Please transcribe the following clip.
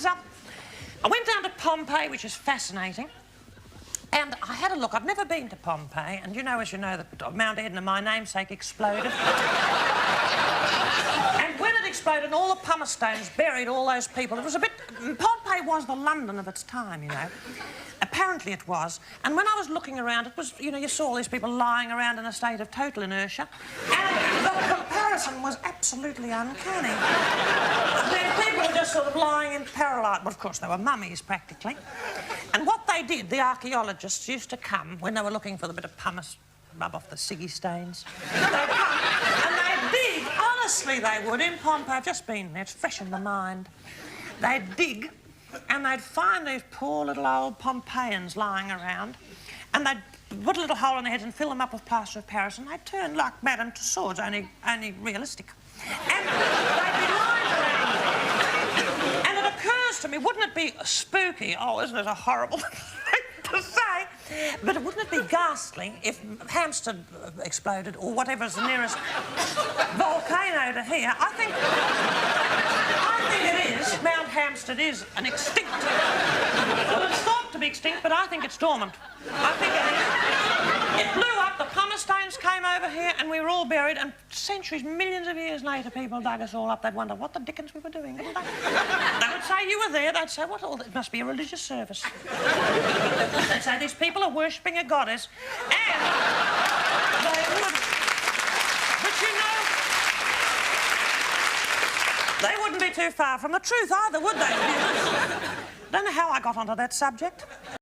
I went down to Pompei, which is fascinating. And I had a look. I've never been to Pompei, and as you know, that Mount Edna, my namesake, exploded. And when it exploded, and all the pumice stones buried all those people. It was a bit... Pompei was the London of its time, Apparently it was. And when I was looking around, it was, you saw all these people lying around in a state of total inertia. And the comparison was absolutely uncanny. The people were just sort of lying in parallel. Well, of course, they were mummies, practically. And what they did, the archaeologists used to come when they were looking for the bit of pumice, rub off the ciggy stains. They'd come and they'd dig, honestly they would, in Pompei. I've just been there, it's fresh in the mind. They'd dig and they'd find these poor little old Pompeians lying around, and they'd put a little hole in their heads and fill them up with plaster of Paris, and they'd turn like Madame Tussauds, only realistic. And they'd be lying around there. And it occurs to me, wouldn't it be spooky? Oh, isn't it a horrible thing to say? But wouldn't it be ghastly if Hampstead exploded, or whatever's the nearest volcano to here? I think it is. Mount Hampstead is an extinct... Well, it's thought to be extinct, but I think it's dormant. I think it is. It blew up, the pumice stones came over here, and we were all buried, and centuries, millions of years later, people dug us all up. They'd wonder what the dickens we were doing, didn't they? They would say you were there. They'd say, what? It must be a religious service. They'd say these people are worshipping a goddess, and they would... But they wouldn't be too far from the truth either, would they? Don't know how I got onto that subject.